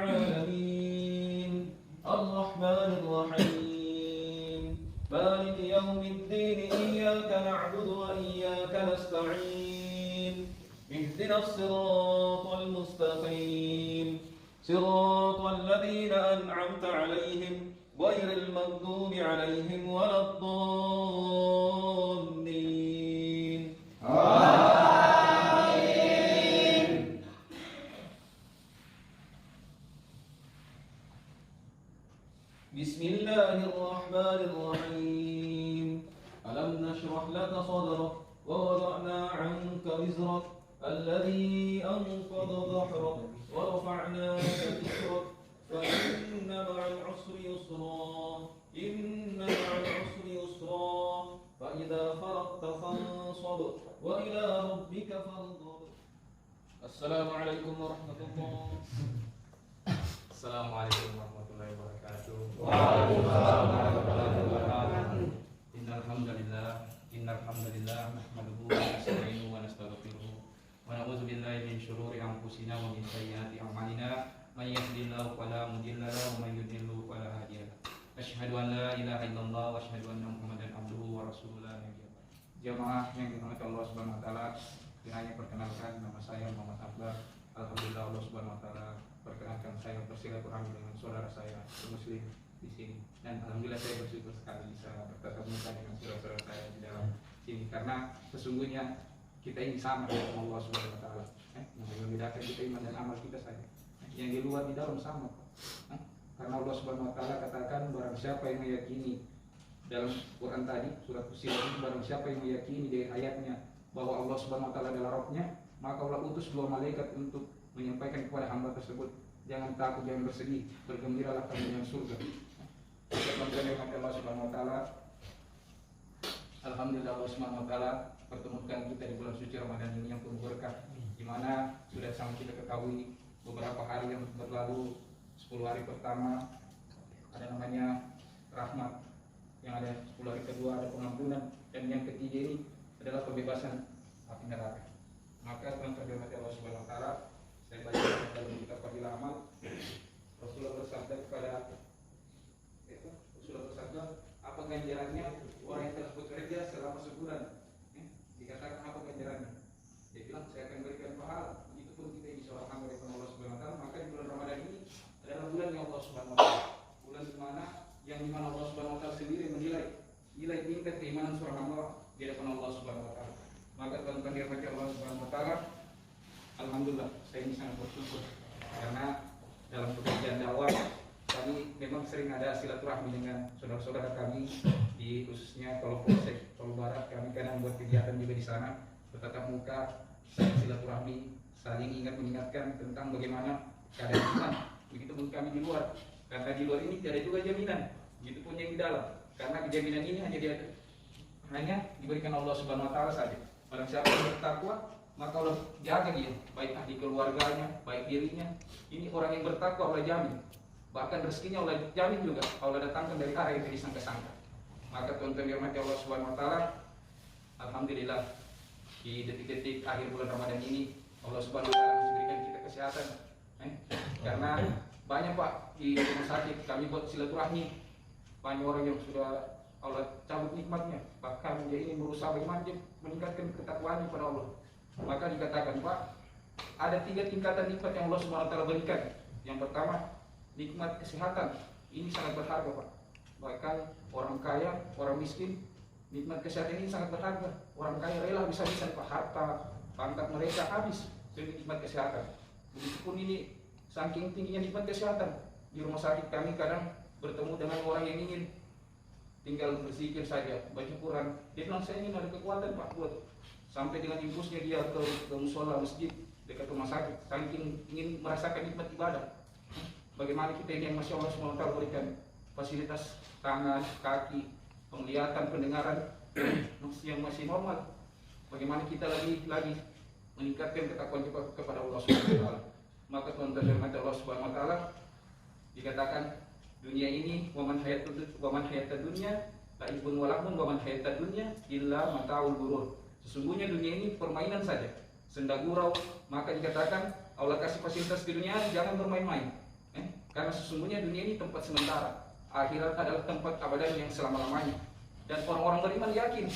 العالمين الرحمن الرحيم مالك يوم الدين إياك نعبد وإياك نستعين اهدنا الصراط المستقيم صراط الذين أنعمت عليهم غير المغضوب عليهم ولا الضالين آمين. بسم الله الرحمن الرحيم ألم نشرح لك صدرك ووضعنا عنك وزرك الذي أنقض ظهرك ورفعنا لك ذكرك فإن مع العسر يسرا إن مع العسر يسرا فإذا فرغت فانصب وإلى ربك فارغب. السلام عليكم ورحمة الله. Assalamualaikum warahmatullahi wabarakatuh. Waalaikumsalam warahmatullahi wabarakatuh. Innal hamdalillah nahmaduhu wa nasta'inuhu wa nastaghfiruh wa na'udzu billahi min shururi anfusina wa min sayyiati a'malina may yahdihillahu fala mudilla lahu wa may yudlil fala hadiya lahu. Asyhadu an la ilaha illallah wa asyhadu anna Muhammadan abduhu wa rasuluhu. Jamaah yang dirahmati Allah Subhanahu wa taala, kiranya perkenalkan nama saya Muhammad Akbar. Alhamdulillah Allah Subhanahu wa taala perkenankan saya bersilaturahmi dengan saudara saya muslim di sini, dan alhamdulillah saya bersyukur sekali bisa bertatap muka dengan saudara-saudara saya di dalam sini, karena sesungguhnya kita ini sama dengan Allah Subhanahu wa taala. Yang membedakan kita iman dan amal kita saja. Yang di luar di dalam sama. Karena Allah Subhanahu wa taala katakan, barang siapa yang meyakini dalam Quran tadi surat Fussilat, barang siapa yang meyakini dari ayatnya bahwa Allah Subhanahu wa taala adalah Rabbnya, maka Allah utus 2 malaikat untuk menyampaikan kepada hamba tersebut, jangan takut, jangan bersedih, bergembiralah kamu dengan surga. Kita Allah Subhanahu wa taala. Alhamdulillah Allah Subhanahu wa taala pertemukan kita di bulan suci Ramadan ini yang penuh berkah, di mana sudah sama kita ketahui beberapa hari yang berlalu, 10 hari pertama ada namanya rahmat, yang ada 10 hari kedua ada pengampunan, dan yang ketiga ini adalah pembebasan api neraka. Maka teman-teman Allah Subhanahu wa taala, saya baca dalam kitab Fadilah Amal, Rasulullah bersabda apa ganjarannya orang yang telah bekerja selama sebulan? Dikatakan apa ganjarannya? Dia bilang, saya akan berikan pahala. Begitupun kita ini seorang hamba dari Allah Subhanahu wa taala. Maka di bulan Ramadan ini adalah bulan yang Allah Subhanahu wa taala, bulan yang dimana Allah Subhanahu wa taala sendiri menilai tingkat keimanan seorang hamba di hadapan Allah Subhanahu wa taala. Maka teman-teman dirahmati Allah Subhanahu wa taala, alhamdulillah saya ini sangat bersyukur karena dalam pekerjaan dakwah kami memang sering ada silaturahmi dengan saudara-saudara kami di khususnya Tol Polsek, Tol Barat. Kami kadang buat kegiatan juga di sana, bertatap muka, saling silaturahmi, saling mengingatkan tentang bagaimana keadaan iman. Begitupun kami di luar, karena di luar ini tidak ada juga jaminan. Begitupun yang di dalam, karena jaminan ini hanya diberikan Allah Subhanahu wa taala saja. Barang siapa yang bertakwa, maka Allah jaga dia, baik ahli keluarganya, baik dirinya. Ini orang yang bertakwa Allah jamin. Bahkan rezekinya Allah jamin juga, Allah datangkan dari arah yang tidak disangka-sangka. Maka teman-teman dirahmati Allah Subhanahu wa taala, alhamdulillah di detik-detik akhir bulan Ramadan ini Allah Subhanahu wa taala masih berikan kita kesehatan. Karena banyak Pak di rumah sakit kami buat silaturahmi, banyak orang yang sudah Allah cabut nikmatnya, bahkan dia ini berusaha bagaimana meningkatkan ketakwaannya kepada Allah. Maka dikatakan Pak, ada 3 tingkatan nikmat yang Allah Subhanahu wa taala berikan. Yang pertama, nikmat kesehatan. Ini sangat berharga Pak. Bahkan orang kaya, orang miskin, nikmat kesehatan ini sangat berharga. Orang kaya rela bisa-bisa Pak, harta, pangkat mereka habis demi nikmat kesehatan. Begitupun ini saking tingginya nikmat kesehatan. Di rumah sakit kami kadang bertemu dengan orang yang ingin tinggal berzikir saja, baca Quran. Dia bilang, saya ingin ada kekuatan Pak buat sampai dengan impulsnya dia ke musola masjid dekat rumah sakit, saking ingin merasakan nikmat ibadah. Bagaimana kita ini yang masih Allah SWT berikan fasilitas tangan, kaki, penglihatan, pendengaran yang masih normal. Bagaimana kita lagi meningkatkan ketakwaan kepada Allah SWT. Maka teman-teman Allah SWT dikatakan, dunia ini waman hayatad dunya laibun walahun waman hayatad dunya illa mataul ghurur. Sesungguhnya dunia ini permainan saja, senda gurau. Maka dikatakan Allah kasih fasilitas di dunia, jangan bermain-main. Karena sesungguhnya dunia ini tempat sementara, akhirat adalah tempat abadi yang selama-lamanya. Dan orang-orang beriman yakin,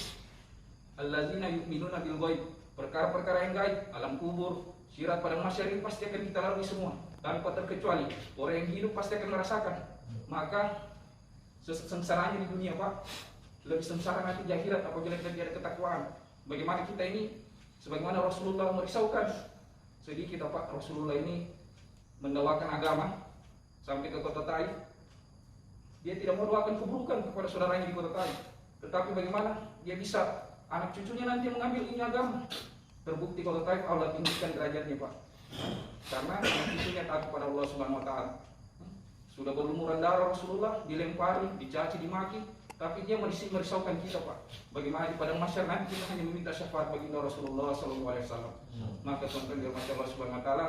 allazina yu'minuna bil ghaib, perkara-perkara yang gaib, alam kubur, sirat pada mahsyar ini pasti akan kita lalui semua tanpa terkecuali. Orang yang hidup pasti akan merasakan. Maka sengsaranya di dunia, Pak, lebih sengsara nanti di akhirat apabila kita tidak ada ketakwaan. Bagaimana kita ini, sebagaimana Rasulullah merisaukan sedikit, Pak, Rasulullah ini mendawakan agama sampai ke kota Taif. Dia tidak mau doakan keburukan kepada saudaranya di kota Taif, tetapi bagaimana dia bisa anak cucunya nanti mengambil ini agama. Terbukti kota Taif Allah tinggikan derajatnya, Pak, karena anak cucunya taat kepada Allah Subhanahu Wa Taala. Sudah berlumuran darah Rasulullah, dilempari, dicaci, dimaki, tapi dia merisaukan kita, Pak. Bagaimana di padang mahsyar nanti kita hanya meminta syafaat baginda Rasulullah SAW. Maka tuan-tuan dirahmati Allah Subhanahu Wa Taala,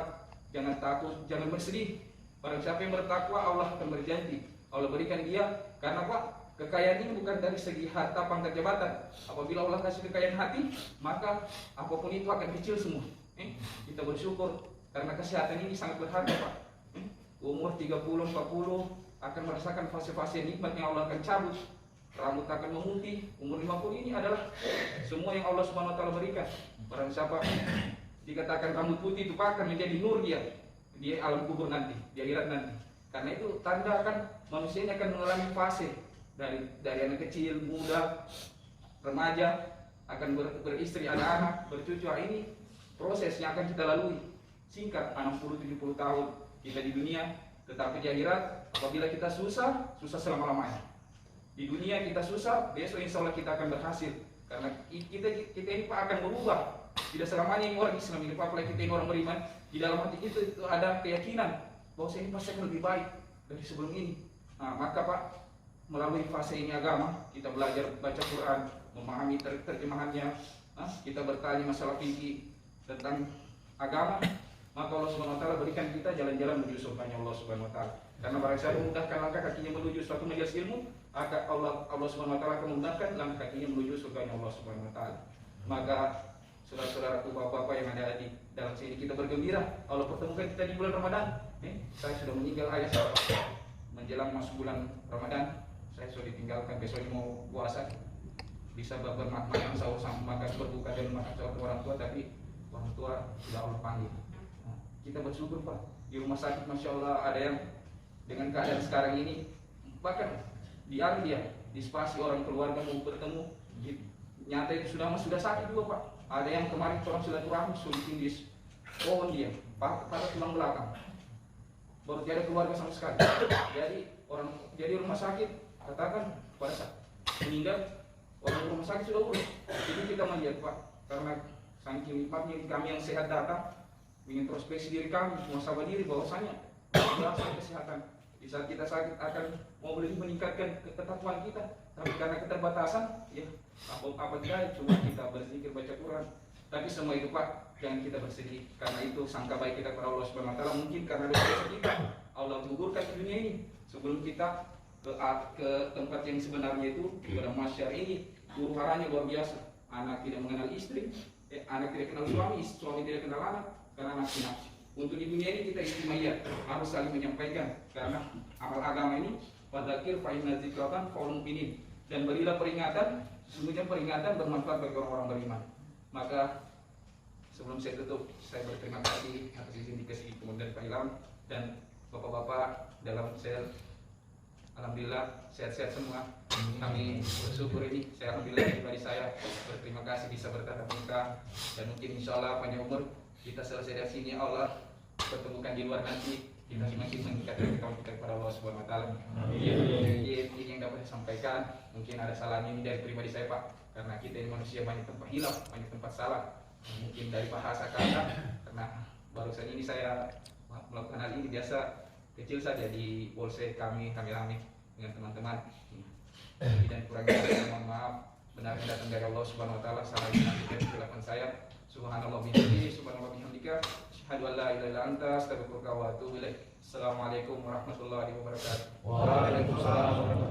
jangan takut, jangan bersedih. Barang siapa yang bertakwa, Allah akan berjanji, Allah berikan dia. Karena, Pak, kekayaan ini bukan dari segi harta, pangkat, jabatan. Apabila Allah kasih kekayaan hati, maka apapun itu akan kecil semua. Kita bersyukur karena kesehatan ini sangat berharga, Pak. Umur 30, 40 akan merasakan fase-fase nikmat yang Allah akan cabut. Rambut akan memutih. Umur 50 ini adalah semua yang Allah Subhanahu Wa Taala berikan. Barang siapa dikatakan rambut putih itu, Pak, akan menjadi nur dia di alam kubur nanti, di akhirat nanti. Karena itu tanda akan manusia ini akan mengalami fase dari anak kecil, muda, remaja, akan beristri, anak-anak, bercucu. Ini proses yang akan kita lalui. Singkat, 60-70 tahun kita di dunia, tetapi di akhirat apabila kita susah selama-lamanya. Di dunia kita susah, besok insya Allah kita akan berhasil. Karena kita ini, Pak, akan berubah. Tidak selamanya ini orang Islam ini, Pak, apalagi kita ini orang beriman. Di dalam hati kita itu ada keyakinan bahwa saya ini pasti akan lebih baik dari sebelum ini. Nah, maka, Pak, melalui fase ini agama, kita belajar baca Quran, memahami terjemahannya, kita bertanya masalah fikih tentang agama, maka Allah Subhanahu Wa Taala berikan kita jalan-jalan menuju surganya Allah Subhanahu Wa Taala. Karena barang siapa memudahkan langkah kakinya menuju suatu majelis ilmu, maka Allah Subhanahu Wa Taala akan memudahkan langkah kakinya menuju surganya Allah Subhanahu Wa Taala. Maka saudara-saudaraku, bapak-bapak yang ada di dalam sini, kita bergembira Allah pertemukan kita di bulan Ramadan. Saya sudah meninggal ayah saya menjelang masuk bulan Ramadan. Saya sudah ditinggalkan, besoknya mau puasa, bisa bermakan sahur sama makan berbuka dan makan sahur orang tua, tapi orang tua sudah Allah panggil. Kita bersyukur, Pak, di rumah sakit Masya Allah ada yang dengan keadaan sekarang ini, bahkan dia dispasi orang keluarga mau bertemu, nyata itu sudah sakit juga, Pak. Ada yang kemarin orang silaturahmi sulit tindis pohon dia, patah tulang belakang, baru tiada keluarga sama sekali. Jadi rumah sakit katakan pada saat meninggal orang rumah sakit sudah urus. Jadi kita melihat, Pak, karena saking nikmatnya kami yang sehat datang, ingin introspeksi diri kami, muhasabah diri bahwasanya berasal kesehatan. Di saat kita sakit akan mau lebih meningkatkan ketakwaan kita, tapi karena keterbatasan, ya apa tidak, cuma kita berzikir, baca Quran. Tapi semua itu, Pak, jangan kita bersedih. Karena itu sangka baik kita kepada Allah Subhanahu Wa Taala. Mungkin karena dosa kita Allah menggugurkan di dunia ini sebelum kita ke tempat yang sebenarnya itu pada mahsyar ini. Huru haranya luar biasa. Anak tidak mengenal istri, anak tidak kenal suami, suami tidak kenal anak, karena nafsi-nafsi. Untuk di dunia ini kita istimewa, harus saling menyampaikan, karena amal agama ini fadzakir fa inna dzikratan qaulun mu'minin, dan berilah peringatan, sesungguhnya peringatan bermanfaat bagi orang-orang beriman. Maka sebelum saya tutup, saya berterima kasih atas izin dikasih kemudian Pak Ilham dan bapak-bapak dalam sel. Alhamdulillah sehat-sehat semua. Kami bersyukur ini. Saya alhamdulillah pribadi saya berterima kasih bisa bertatap muka, dan mungkin insya Allah panjang umur kita selesai dari sini Allah pertemukan di luar nanti, kita semakin meningkatkan kawan kita kepada Allah Subhanahu Wa Taala. Ini yang dapat saya sampaikan. Mungkin ada salahnya ini dari pribadi saya, Pak, karena kita ini manusia banyak tempat hilaf, banyak tempat salah. Mungkin dari bahasa kata, karena barusan ini saya melakukan hal ini biasa kecil saja di polsek kami rame dengan teman-teman. Dan kurangnya saya mohon maaf, benar datang dari Allah Subhanahu Wa Taala. Salah nanti dari kesilapan saya. Subhanallah bihamdihi, subhanallah bihamdika, asyhadu an la ilaha illa anta, astaghfiruka wa atubu ilaik. Assalamualaikum warahmatullahi wabarakatuh. Waalaikumsalam.